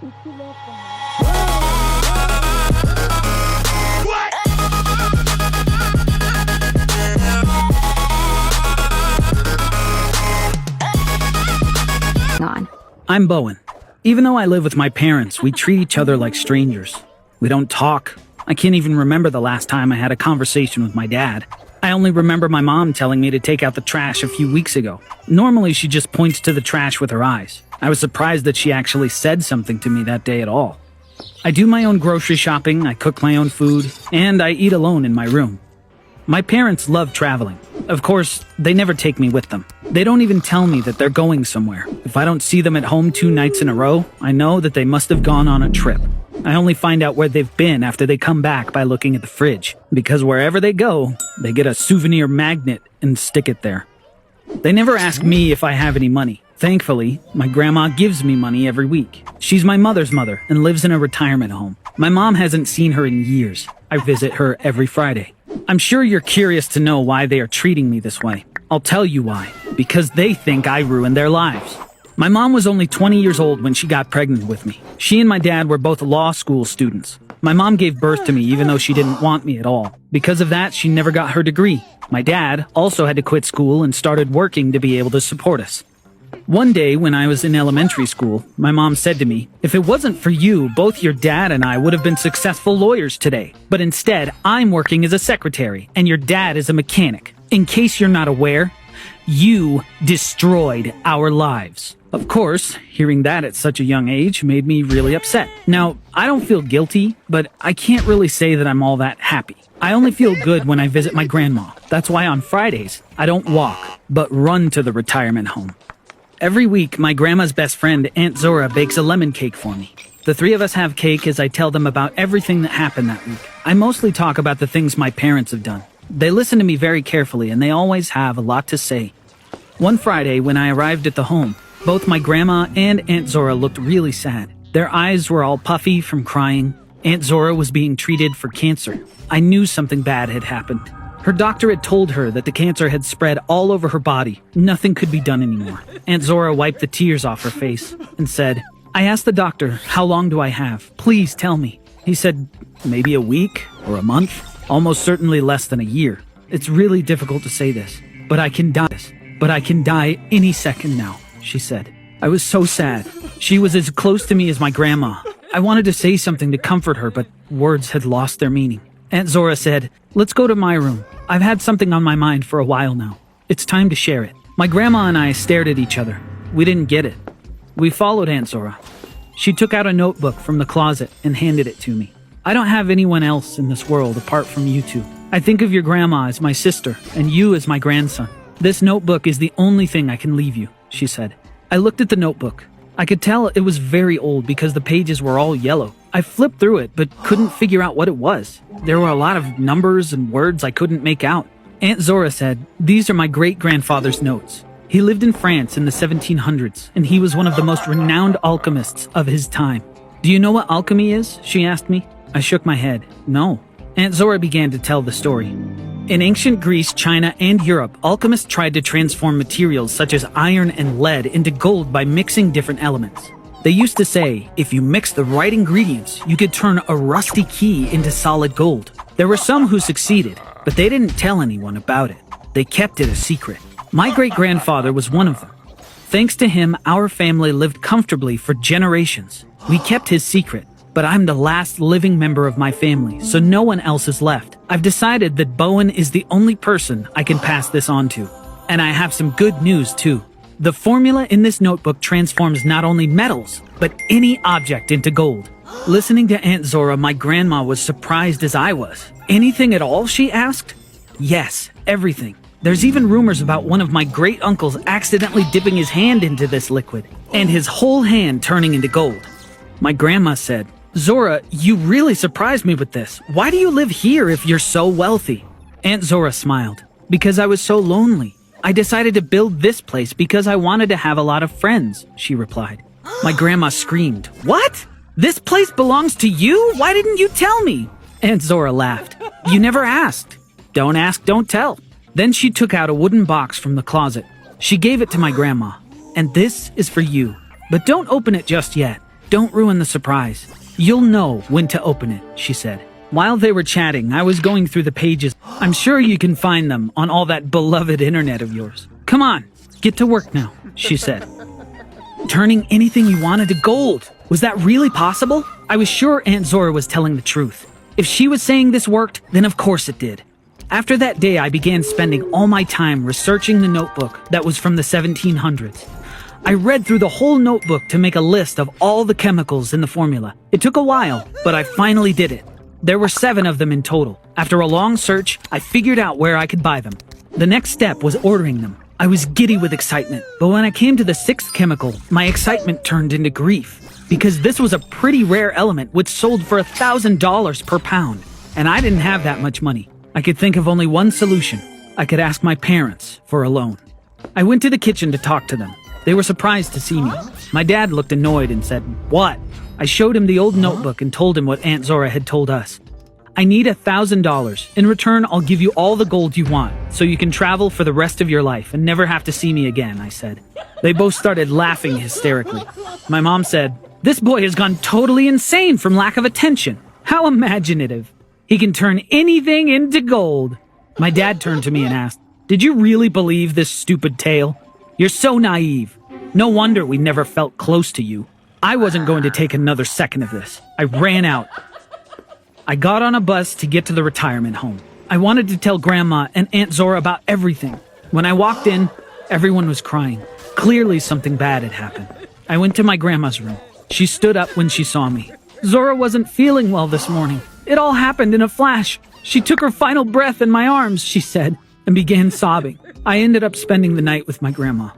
On. I'm Bowen. Even though I live with my parents, we treat each other like strangers. We don't talk. I can't even remember the last time I had a conversation with my dad. I only remember my mom telling me to take out the trash a few weeks ago. Normally, she just points to the trash with her eyes. I was surprised that she actually said something to me that day at all. I do my own grocery shopping, I cook my own food, and I eat alone in my room. My parents love traveling. Of course, they never take me with them. They don't even tell me that they're going somewhere. If I don't see them at home 2 nights in a row, I know that they must have gone on a trip. I only find out where they've been after they come back by looking at the fridge, because wherever they go, they get a souvenir magnet and stick it there. They never ask me if I have any money. Thankfully, my grandma gives me money every week. She's my mother's mother and lives in a retirement home. My mom hasn't seen her in years. I visit her every Friday. I'm sure you're curious to know why they are treating me this way. I'll tell you why. Because they think I ruined their lives. My mom was only 20 years old when she got pregnant with me. She and my dad were both law school students. My mom gave birth to me even though she didn't want me at all. Because of that, she never got her degree. My dad also had to quit school and started working to be able to support us. One day, when I was in elementary school, my mom said to me, "If it wasn't for you, both your dad and I would have been successful lawyers today. But instead, I'm working as a secretary, and your dad is a mechanic. In case you're not aware, you destroyed our lives." Of course, hearing that at such a young age made me really upset. Now, I don't feel guilty, but I can't really say that I'm all that happy. I only feel good when I visit my grandma. That's why on Fridays, I don't walk, but run to the retirement home. Every week, my grandma's best friend, Aunt Zora, bakes a lemon cake for me. The 3 of us have cake as I tell them about everything that happened that week. I mostly talk about the things my parents have done. They listen to me very carefully, and they always have a lot to say. One Friday, when I arrived at the home, both my grandma and Aunt Zora looked really sad. Their eyes were all puffy from crying. Aunt Zora was being treated for cancer. I knew something bad had happened. Her doctor had told her that the cancer had spread all over her body. Nothing could be done anymore. Aunt Zora wiped the tears off her face and said, "I asked the doctor, how long do I have? Please tell me." He said, "Maybe a week or a month, almost certainly less than a year. It's really difficult to say this, but I can die any second now," she said. I was so sad. She was as close to me as my grandma. I wanted to say something to comfort her, but words had lost their meaning. Aunt Zora said, "Let's go to my room. I've had something on my mind for a while now. It's time to share it." My grandma and I stared at each other. We didn't get it. We followed Aunt Zora. She took out a notebook from the closet and handed it to me. "I don't have anyone else in this world apart from you two. I think of your grandma as my sister and you as my grandson. This notebook is the only thing I can leave you," she said. I looked at the notebook. I could tell it was very old because the pages were all yellow. I flipped through it, but couldn't figure out what it was. There were a lot of numbers and words I couldn't make out. Aunt Zora said, "These are my great-grandfather's notes. He lived in France in the 1700s, and he was one of the most renowned alchemists of his time." "Do you know what alchemy is?" she asked me. I shook my head. "No." Aunt Zora began to tell the story. In ancient Greece, China, and Europe, alchemists tried to transform materials such as iron and lead into gold by mixing different elements. They used to say, if you mix the right ingredients, you could turn a rusty key into solid gold. There were some who succeeded, but they didn't tell anyone about it. They kept it a secret. My great-grandfather was one of them. Thanks to him, our family lived comfortably for generations. We kept his secret. But I'm the last living member of my family, so no one else is left. I've decided that Bowen is the only person I can pass this on to. And I have some good news, too. The formula in this notebook transforms not only metals, but any object into gold. Listening to Aunt Zora, my grandma was surprised as I was. "Anything at all?" she asked. "Yes, everything. There's even rumors about one of my great-uncles accidentally dipping his hand into this liquid, and his whole hand turning into gold." My grandma said, "Zora, you really surprised me with this. Why do you live here if you're so wealthy?" Aunt Zora smiled. "Because I was so lonely. I decided to build this place because I wanted to have a lot of friends," she replied. My grandma screamed, "What? This place belongs to you? Why didn't you tell me?" Aunt Zora laughed. "You never asked. Don't ask, don't tell." Then she took out a wooden box from the closet. She gave it to my grandma. "And this is for you. But don't open it just yet. Don't ruin the surprise. You'll know when to open it, she said. While they were chatting, I was going through the pages. I'm sure you can find them on all that beloved internet of yours. Come on, get to work now, she said. Turning anything you wanted to gold. Was that really possible? I was sure Aunt Zora was telling the truth. If she was saying this worked, then of course it did. After that day, I began spending all my time researching the notebook that was from the 1700s. I read through the whole notebook to make a list of all the chemicals in the formula. It took a while, but I finally did it. There were 7 of them in total. After a long search, I figured out where I could buy them. The next step was ordering them. I was giddy with excitement, but when I came to the 6th chemical, my excitement turned into grief. Because this was a pretty rare element which sold for $1,000 per pound, and I didn't have that much money. I could think of only one solution. I could ask my parents for a loan. I went to the kitchen to talk to them. They were surprised to see me. My dad looked annoyed and said, "What?" I showed him the old notebook and told him what Aunt Zora had told us. "I need $1,000. In return, I'll give you all the gold you want, so you can travel for the rest of your life and never have to see me again," I said. They both started laughing hysterically. My mom said, "This boy has gone totally insane from lack of attention. How imaginative. He can turn anything into gold." My dad turned to me and asked, "Did you really believe this stupid tale? You're so naive. No wonder we never felt close to you." I wasn't going to take another second of this. I ran out. I got on a bus to get to the retirement home. I wanted to tell Grandma and Aunt Zora about everything. When I walked in, everyone was crying. Clearly something bad had happened. I went to my grandma's room. She stood up when she saw me. "Zora wasn't feeling well this morning. It all happened in a flash. She took her final breath in my arms," she said, and began sobbing. I ended up spending the night with my grandma.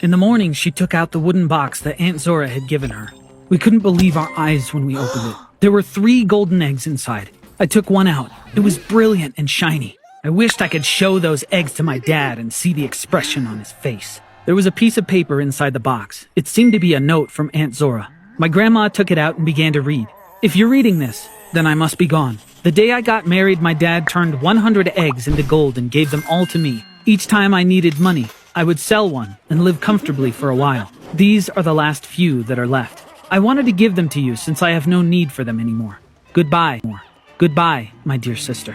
In the morning, she took out the wooden box that Aunt Zora had given her. We couldn't believe our eyes when we opened it. There were 3 golden eggs inside. I took one out. It was brilliant and shiny. I wished I could show those eggs to my dad and see the expression on his face. There was a piece of paper inside the box. It seemed to be a note from Aunt Zora. My grandma took it out and began to read. "If you're reading this, then I must be gone. The day I got married, my dad turned 100 eggs into gold and gave them all to me. Each time I needed money, I would sell one and live comfortably for a while. These are the last few that are left. I wanted to give them to you since I have no need for them anymore. Goodbye. Goodbye, my dear sister."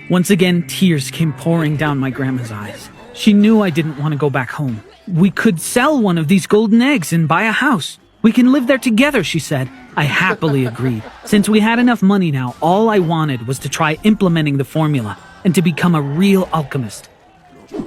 Once again, tears came pouring down my grandma's eyes. She knew I didn't want to go back home. "We could sell one of these golden eggs and buy a house. We can live there together," she said. I happily agreed. Since we had enough money now, all I wanted was to try implementing the formula and to become a real alchemist.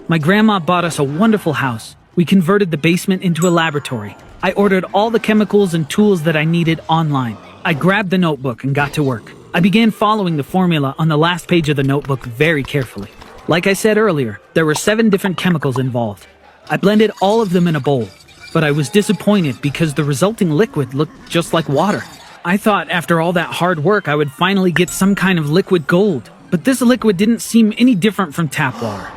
My grandma bought us a wonderful house. We converted the basement into a laboratory. I ordered all the chemicals and tools that I needed online. I grabbed the notebook and got to work. I began following the formula on the last page of the notebook very carefully. Like I said earlier, there were 7 different chemicals involved. I blended all of them in a bowl, but I was disappointed because the resulting liquid looked just like water. I thought after all that hard work I would finally get some kind of liquid gold, but this liquid didn't seem any different from tap water.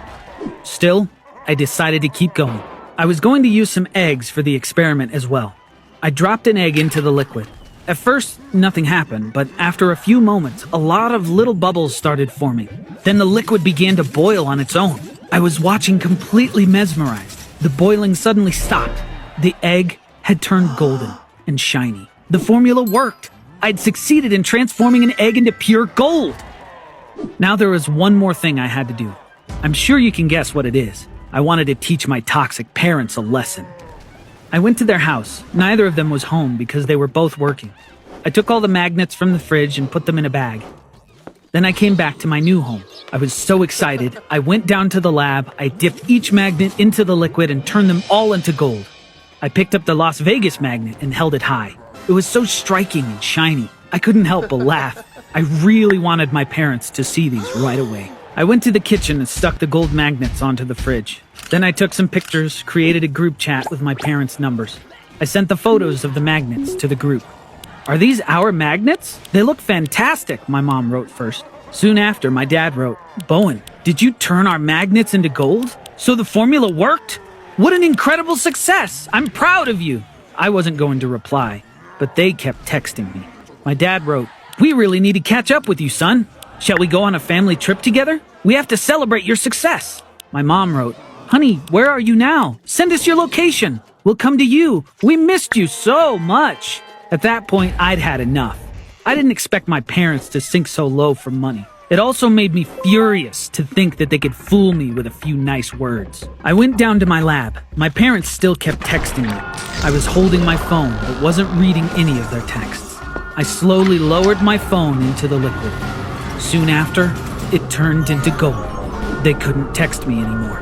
Still, I decided to keep going. I was going to use some eggs for the experiment as well. I dropped an egg into the liquid. At first, nothing happened, but after a few moments, a lot of little bubbles started forming. Then the liquid began to boil on its own. I was watching completely mesmerized. The boiling suddenly stopped. The egg had turned golden and shiny. The formula worked. I'd succeeded in transforming an egg into pure gold. Now there was one more thing I had to do. I'm sure you can guess what it is. I wanted to teach my toxic parents a lesson. I went to their house. Neither of them was home because they were both working. I took all the magnets from the fridge and put them in a bag. Then I came back to my new home. I was so excited. I went down to the lab. I dipped each magnet into the liquid and turned them all into gold. I picked up the Las Vegas magnet and held it high. It was so striking and shiny. I couldn't help but laugh. I really wanted my parents to see these right away. I went to the kitchen and stuck the gold magnets onto the fridge. Then I took some pictures, created a group chat with my parents' numbers. I sent the photos of the magnets to the group. "Are these our magnets? They look fantastic," my mom wrote first. Soon after, my dad wrote, "Bowen, did you turn our magnets into gold? So the formula worked? What an incredible success! I'm proud of you." I wasn't going to reply, but they kept texting me. My dad wrote, "We really need to catch up with you, son. Shall we go on a family trip together? We have to celebrate your success." My mom wrote, "Honey, where are you now? Send us your location. We'll come to you. We missed you so much." At that point, I'd had enough. I didn't expect my parents to sink so low for money. It also made me furious to think that they could fool me with a few nice words. I went down to my lab. My parents still kept texting me. I was holding my phone, but wasn't reading any of their texts. I slowly lowered my phone into the liquid. Soon after, it turned into gold. They couldn't text me anymore.